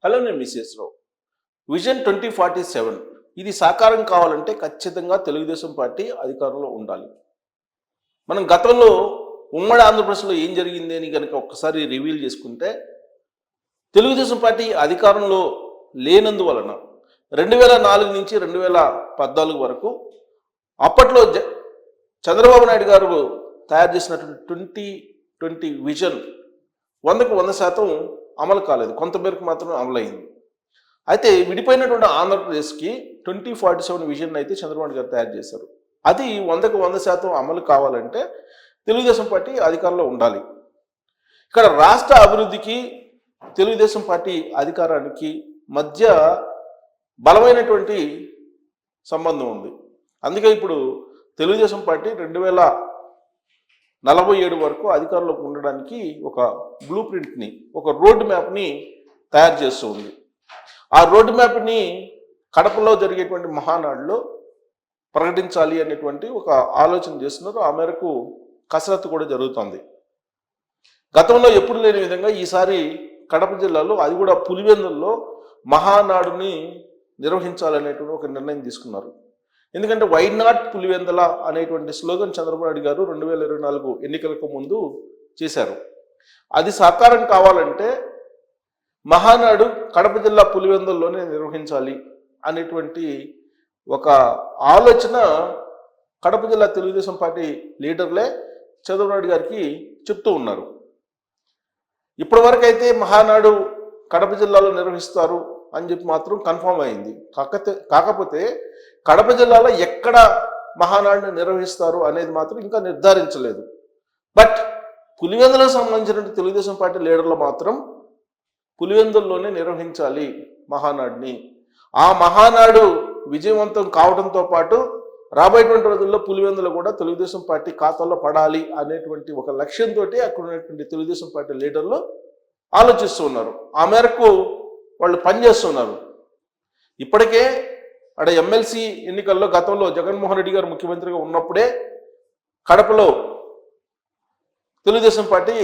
Hello, నేను missus రావు. Vision 2047 ఇది సాకారం కావాలంటే ఖచ్చితంగా తెలుగుదేశం పార్టీ అధికారంలో ఉండాలి. మనం గతంలో ఉమ్మడి ఆంధ్రప్రదేశ్లో ఏం జరిగింది అని కనుక ఒక్కసారి రివీల్ చేసుకుంటే, తెలుగుదేశం పార్టీ అధికారంలో లేనందువలన 2004 నుంచి 2014 వరకు అప్పట్లో చంద్రబాబు నాయుడు గారు తయారు చేసినటువంటి 2020 విజన్ 100% అమలు కాలేదు, కొంతమేరకు మాత్రమే అమలైంది. అయితే విడిపోయినటువంటి ఆంధ్రప్రదేశ్కి 2047 విజన్ అయితే చంద్రబాబు నాయుడు గారు తయారు చేశారు. అది 100% అమలు కావాలంటే తెలుగుదేశం పార్టీ అధికారంలో ఉండాలి. ఇక్కడ రాష్ట్ర అభివృద్ధికి తెలుగుదేశం పార్టీ అధికారానికి మధ్య బలమైనటువంటి సంబంధం ఉంది. అందుకే ఇప్పుడు తెలుగుదేశం పార్టీ 2047 వరకు అధికారంలోకి ఉండడానికి ఒక బ్లూ ప్రింట్ని, ఒక రోడ్ మ్యాప్ని తయారు చేస్తూ ఉంది. ఆ రోడ్ మ్యాప్ని కడపలో జరిగేటువంటి మహానాడులో ప్రకటించాలి అనేటువంటి ఒక ఆలోచన చేస్తున్నారు. ఆ మేరకు కసరత్తు కూడా జరుగుతుంది. గతంలో ఎప్పుడు లేని విధంగా ఈసారి కడప జిల్లాలో, అది కూడా పులివెందుల్లో మహానాడుని నిర్వహించాలనేటువంటి ఒక నిర్ణయం తీసుకున్నారు. ఎందుకంటే వై నాట్ పులివెందుల అనేటువంటి స్లోగన్ చంద్రబాబు నాయుడు గారు 2024 ఎన్నికలకు ముందు చేశారు. అది సాకారం కావాలంటే మహానాడు కడప జిల్లా పులివెందుల్లోనే నిర్వహించాలి అనేటువంటి ఒక ఆలోచన కడప జిల్లా తెలుగుదేశం పార్టీ లీడర్లే చంద్రబాబు నాయుడు గారికి చెప్తూ ఉన్నారు. ఇప్పటివరకు అయితే మహానాడు కడప జిల్లాలో నిర్వహిస్తారు అని చెప్పి మాత్రం కన్ఫర్మ్ అయింది. కాకపోతే కడప జిల్లాలో ఎక్కడ మహానాడుని నిర్వహిస్తారు అనేది మాత్రం ఇంకా నిర్ధారించలేదు. బట్ పులివెందులకు సంబంధించిన తెలుగుదేశం పార్టీ లీడర్లు మాత్రం పులివెందుల్లోనే నిర్వహించాలి మహానాడుని. ఆ మహానాడు విజయవంతం కావడంతో పాటు రాబోయేటువంటి రోజుల్లో పులివెందులు కూడా తెలుగుదేశం పార్టీ ఖాతాలో పడాలి అనేటువంటి ఒక లక్ష్యంతో అక్కడ ఉన్నటువంటి తెలుగుదేశం పార్టీ లీడర్లు ఆలోచిస్తూ ఉన్నారు. ఆ మేరకు వాళ్ళు పనిచేస్తున్నారు. ఇప్పటికే అక్కడ ఎమ్మెల్సీ ఎన్నికల్లో గతంలో జగన్మోహన్ రెడ్డి గారు ముఖ్యమంత్రిగా ఉన్నప్పుడే కడపలో తెలుగుదేశం పార్టీ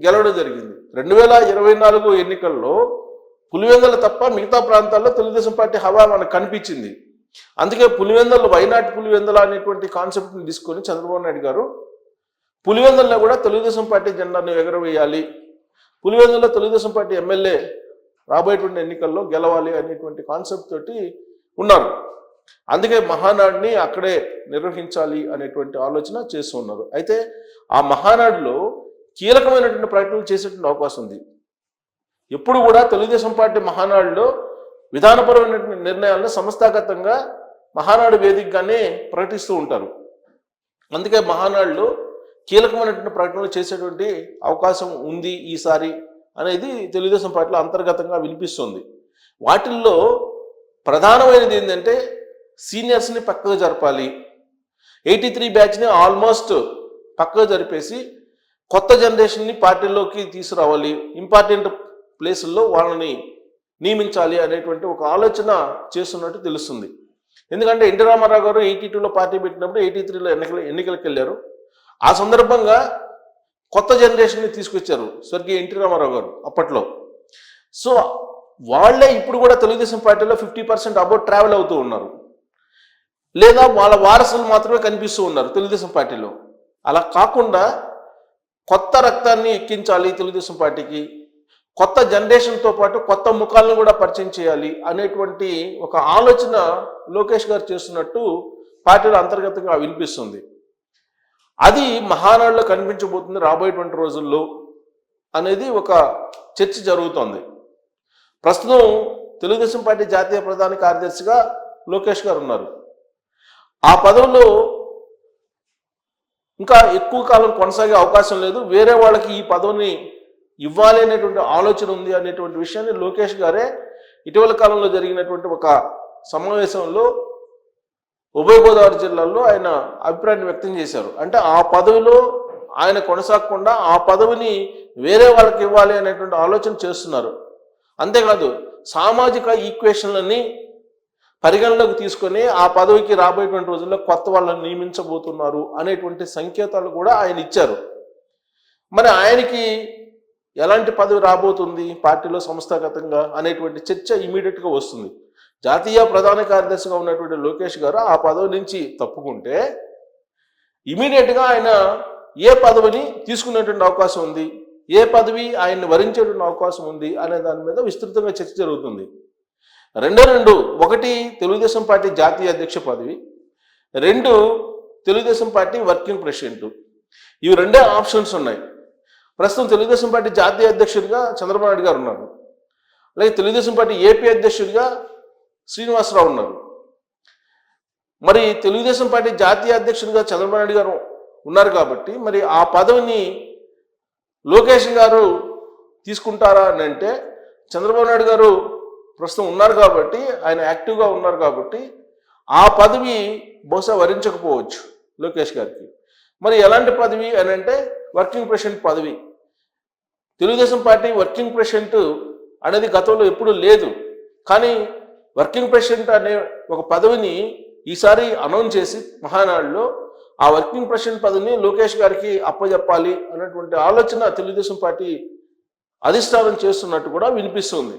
గెలవడం జరిగింది. 2024 ఎన్నికల్లో పులివెందులు తప్ప మిగతా ప్రాంతాల్లో తెలుగుదేశం పార్టీ హవా మనకు కనిపించింది. అందుకే పులివెందులు వైనాట్ పులివెందుల అనేటువంటి కాన్సెప్ట్ని తీసుకొని చంద్రబాబు నాయుడు గారు పులివెందుల్లో కూడా తెలుగుదేశం పార్టీ జెండాను ఎగరవేయాలి, పులివెందుల్లో తెలుగుదేశం పార్టీ ఎమ్మెల్యే రాబోయేటువంటి ఎన్నికల్లో గెలవాలి అనేటువంటి కాన్సెప్ట్ తోటి ఉన్నారు. అందుకే మహానాడుని అక్కడే నిర్వహించాలి అనేటువంటి ఆలోచన చేస్తూ ఉన్నారు. అయితే ఆ మహానాడులో కీలకమైనటువంటి ప్రకటనలు చేసేటువంటి అవకాశం ఉంది. ఎప్పుడు కూడా తెలుగుదేశం పార్టీ మహానాడులో విధానపరమైనటువంటి నిర్ణయాలను సంస్థాగతంగా మహానాడు వేదికగానే ప్రకటిస్తూ ఉంటారు. అందుకే మహానాడులో కీలకమైనటువంటి ప్రకటనలు చేసేటువంటి అవకాశం ఉంది ఈసారి అనేది తెలుగుదేశం పార్టీలో అంతర్గతంగా వినిపిస్తుంది. వాటిల్లో ప్రధానమైనది ఏంటంటే సీనియర్స్ని పక్కగా జరపాలి. 83 బ్యాచ్ని ఆల్మోస్ట్ పక్కగా జరిపేసి కొత్త జనరేషన్ని పార్టీలోకి తీసుకురావాలి, ఇంపార్టెంట్ ప్లేసుల్లో వాళ్ళని నియమించాలి అనేటువంటి ఒక ఆలోచన చేస్తున్నట్టు తెలుస్తుంది. ఎందుకంటే ఎన్టీ రామారావు గారు 82లో పార్టీ పెట్టినప్పుడు 83లో ఎన్నికలకు వెళ్ళారు. ఆ సందర్భంగా కొత్త జనరేషన్ని తీసుకొచ్చారు స్వర్గీయ ఎన్టీ రామారావు గారు అప్పట్లో. సో వాళ్ళే ఇప్పుడు కూడా తెలుగుదేశం పార్టీలో 50% అబౌట్ ట్రావెల్ అవుతూ ఉన్నారు, లేదా వాళ్ళ వారసులు మాత్రమే కనిపిస్తూ ఉన్నారు తెలుగుదేశం పార్టీలో. అలా కాకుండా కొత్త రక్తాన్ని ఎక్కించాలి తెలుగుదేశం పార్టీకి, కొత్త జనరేషన్తో పాటు కొత్త ముఖాలను కూడా పరిచయం చేయాలి అనేటువంటి ఒక ఆలోచన లోకేష్ గారు చేస్తున్నట్టు పార్టీలో అంతర్గతంగా వినిపిస్తుంది. అది మహానాడులో కనిపించబోతుంది రాబోయేటువంటి రోజుల్లో అనేది ఒక చర్చ జరుగుతోంది. ప్రస్తుతం తెలుగుదేశం పార్టీ జాతీయ ప్రధాన కార్యదర్శిగా లోకేష్ గారు ఉన్నారు. ఆ పదవిలో ఇంకా ఎక్కువ కాలం కొనసాగే అవకాశం లేదు, వేరే వాళ్ళకి ఈ పదవిని ఇవ్వాలి అనేటువంటి ఆలోచన ఉంది అనేటువంటి విషయాన్ని లోకేష్ గారే ఇటీవల కాలంలో జరిగినటువంటి ఒక సమావేశంలో ఉభయ గోదావరి జిల్లాల్లో ఆయన అభిప్రాయాన్ని వ్యక్తం చేశారు. అంటే ఆ పదవిలో ఆయన కొనసాగకుండా ఆ పదవిని వేరే వాళ్ళకి ఇవ్వాలి అనేటువంటి ఆలోచన చేస్తున్నారు. అంతేకాదు సామాజిక ఈక్వేషన్లని పరిగణలోకి తీసుకొని ఆ పదవికి రాబోయేటువంటి రోజుల్లో కొత్త వాళ్ళని నియమించబోతున్నారు అనేటువంటి సంకేతాలు కూడా ఆయన ఇచ్చారు. మరి ఆయనకి ఎలాంటి పదవి రాబోతుంది పార్టీలో సంస్థాగతంగా అనేటువంటి చర్చ ఇమీడియట్గా వస్తుంది. జాతీయ ప్రధాన కార్యదర్శిగా ఉన్నటువంటి లోకేష్ గారు ఆ పదవి నుంచి తప్పుకుంటే ఇమీడియట్గా ఆయన ఏ పదవిని తీసుకునేటువంటి అవకాశం ఉంది, ఏ పదవి ఆయన్ని వరించేటువంటి అవకాశం ఉంది అనే దాని మీద విస్తృతంగా చర్చ జరుగుతుంది. రెండు ఒకటి తెలుగుదేశం పార్టీ జాతీయ అధ్యక్ష పదవి, 2 తెలుగుదేశం పార్టీ వర్కింగ్ ప్రెసిడెంట్. ఇవి 2 ఆప్షన్స్ ఉన్నాయి. ప్రస్తుతం తెలుగుదేశం పార్టీ జాతీయ అధ్యక్షుడిగా చంద్రబాబు నాయుడు గారు ఉన్నారు, అలాగే తెలుగుదేశం పార్టీ ఏపీ అధ్యక్షుడిగా శ్రీనివాసరావు ఉన్నారు. మరి తెలుగుదేశం పార్టీ జాతీయ అధ్యక్షుడిగా చంద్రబాబు నాయుడు గారు ఉన్నారు కాబట్టి మరి ఆ పదవిని లోకేష్ గారు తీసుకుంటారా అని అంటే చంద్రబాబు నాయుడు గారు ప్రస్తుతం ఉన్నారు కాబట్టి, ఆయన యాక్టివ్గా ఉన్నారు కాబట్టి ఆ పదవి బహుశా వరించకపోవచ్చు లోకేష్ గారికి. మరి ఎలాంటి పదవి అని అంటే వర్కింగ్ ప్రెసిడెంట్ పదవి. తెలుగుదేశం పార్టీ వర్కింగ్ ప్రెసిడెంట్ అనేది గతంలో ఎప్పుడూ లేదు, కానీ వర్కింగ్ ప్రెసిడెంట్ అనే ఒక పదవిని ఈసారి అనౌన్స్ చేసి మహానాడులో ఆ వర్కింగ్ ప్రెసిడెంట్ పదవిని లోకేష్ గారికి అప్పచెప్పాలి అన్నటువంటి ఆలోచన తెలుగుదేశం పార్టీ అధిష్టానం చేస్తున్నట్టు కూడా వినిపిస్తుంది.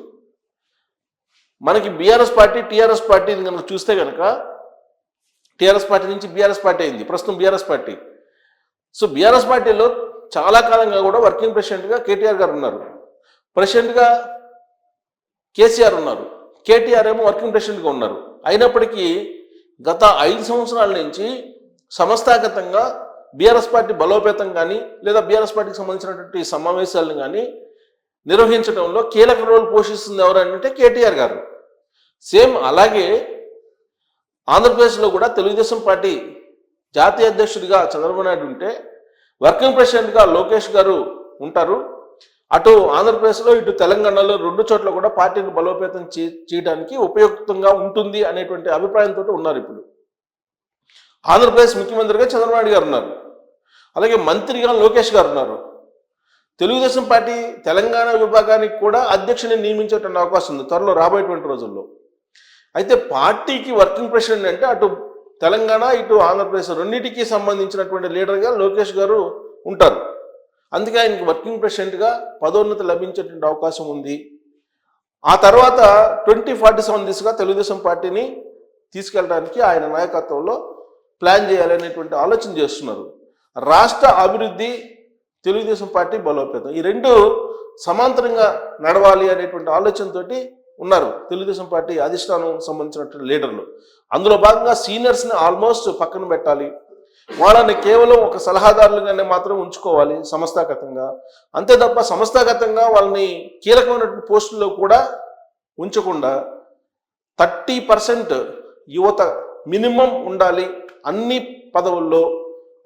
మనకి బీఆర్ఎస్ పార్టీ టీఆర్ఎస్ పార్టీ కనుక చూస్తే కనుక టీఆర్ఎస్ పార్టీ నుంచి బీఆర్ఎస్ పార్టీ అయింది, ప్రస్తుతం బీఆర్ఎస్ పార్టీ. సో బీఆర్ఎస్ పార్టీలో చాలా కాలంగా కూడా వర్కింగ్ ప్రెసిడెంట్గా కేటీఆర్ గారు ఉన్నారు, ప్రెసిడెంట్గా కేసీఆర్ ఉన్నారు, కేటీఆర్ ఏమో వర్కింగ్ ప్రెసిడెంట్గా ఉన్నారు. అయినప్పటికీ గత 5 సంవత్సరాల నుంచి సంస్థాగతంగా బీఆర్ఎస్ పార్టీ బలోపేతం కానీ లేదా బీఆర్ఎస్ పార్టీకి సంబంధించినటువంటి సమావేశాలను కానీ నిర్వహించడంలో కీలక రోల్ పోషిస్తుంది ఎవరంటే కేటీఆర్ గారు. సేమ్ అలాగే ఆంధ్రప్రదేశ్లో కూడా తెలుగుదేశం పార్టీ జాతీయ అధ్యక్షుడిగా చంద్రబాబు నాయుడు ఉంటే వర్కింగ్ ప్రెసిడెంట్గా లోకేష్ గారు ఉంటారు. అటు ఆంధ్రప్రదేశ్లో ఇటు తెలంగాణలో 2 చోట్ల కూడా పార్టీని బలోపేతం చేయడానికి ఉపయుక్తంగా ఉంటుంది అనేటువంటి అభిప్రాయంతో ఉన్నారు. ఇప్పుడు ఆంధ్రప్రదేశ్ ముఖ్యమంత్రిగా చంద్రబాబు నాయుడు గారు ఉన్నారు, అలాగే మంత్రిగా లోకేష్ గారు ఉన్నారు. తెలుగుదేశం పార్టీ తెలంగాణ విభాగానికి కూడా అధ్యక్షుని నియమించేటువంటి అవకాశం ఉంది త్వరలో రాబోయేటువంటి రోజుల్లో. అయితే పార్టీకి వర్కింగ్ ప్రెసిడెంట్ అంటే అటు తెలంగాణ ఇటు ఆంధ్రప్రదేశ్ రెండింటికి సంబంధించినటువంటి లీడర్గా లోకేష్ గారు ఉంటారు. అందుకే ఆయనకి వర్కింగ్ ప్రెసిడెంట్గా పదోన్నతి లభించేటువంటి అవకాశం ఉంది. ఆ తర్వాత 2047 దిశగా తెలుగుదేశం పార్టీని తీసుకెళ్ళడానికి ఆయన నాయకత్వంలో ప్లాన్ చేయాలనేటువంటి ఆలోచన చేస్తున్నారు. రాష్ట్ర అభివృద్ధి, తెలుగుదేశం పార్టీ బలోపేతం, ఈ 2 సమాంతరంగా నడవాలి అనేటువంటి ఆలోచనతోటి ఉన్నారు తెలుగుదేశం పార్టీ అధిష్టానం సంబంధించినటువంటి లీడర్లు. అందులో భాగంగా సీనియర్స్ని ఆల్మోస్ట్ పక్కన పెట్టాలి, వాళ్ళని కేవలం ఒక సలహాదారులుగానే మాత్రం ఉంచుకోవాలి సంస్థాగతంగా. అంతే తప్ప సంస్థాగతంగా వాళ్ళని కీలకమైనటువంటి పోస్టుల్లో కూడా ఉంచకుండా 30% యువత మినిమం ఉండాలి అన్ని పదవుల్లో.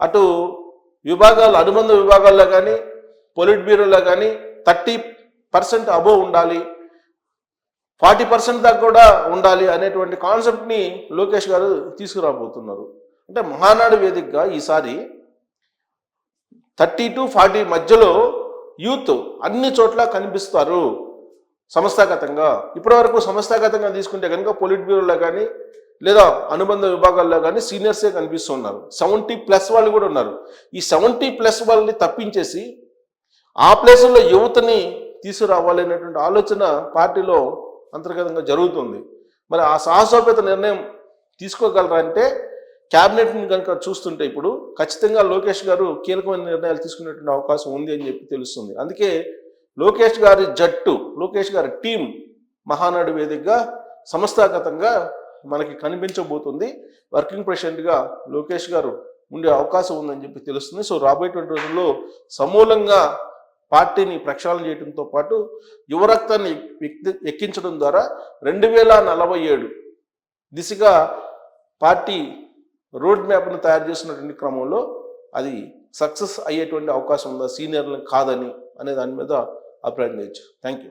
అటు విభాగాలు, అనుబంధ విభాగాల్లో కానీ పొలిట్ బ్యూరోలో కానీ 30% అబోవ్ ఉండాలి, 40% దాకా కూడా ఉండాలి అనేటువంటి కాన్సెప్ట్ని లోకేష్ గారు తీసుకురాబోతున్నారు. అంటే మహానాడు వేదికగా ఈసారి 30 to 40 మధ్యలో యూత్ అన్ని చోట్ల కనిపిస్తారు సంస్థాగతంగా. ఇప్పటివరకు సంస్థాగతంగా తీసుకుంటే కనుక పొలిట్ బ్యూరోలో కానీ లేదా అనుబంధ విభాగాల్లో కానీ సీనియర్సే కనిపిస్తున్నారు. 70+ వాళ్ళు కూడా ఉన్నారు. ఈ 70+ వాళ్ళని తప్పించేసి ఆ ప్లేసుల్లో యువతని తీసుకురావాలి అనేటువంటి ఆలోచన పార్టీలో అంతర్గతంగా జరుగుతుంది. మరి ఆ సాహసోపేత నిర్ణయం తీసుకోగలరా అంటే క్యాబినెట్ని కనుక చూస్తుంటే ఇప్పుడు ఖచ్చితంగా లోకేష్ గారు కీలకమైన నిర్ణయాలు తీసుకునేటువంటి అవకాశం ఉంది అని చెప్పి తెలుస్తుంది. అందుకే లోకేష్ గారి జట్టు, లోకేష్ గారి టీం మహానాడు వేదికగా సంస్థాగతంగా మనకి కనిపించబోతుంది. వర్కింగ్ ప్రెసిడెంట్గా లోకేష్ గారు ఉండే అవకాశం ఉందని చెప్పి తెలుస్తుంది. సో రాబోయేటువంటి రోజుల్లో సమూలంగా పార్టీని ప్రక్షాళన చేయడంతో పాటు యువరక్తాన్ని ఎక్కించడం ద్వారా 2047 దిశగా పార్టీ రోడ్ మ్యాప్ను తయారు చేసినటువంటి క్రమంలో అది సక్సెస్ అయ్యేటువంటి అవకాశం ఉందా, సీనియర్లను కాదని అనే దాని మీద అభిప్రాయం చేయొచ్చు. Thank you.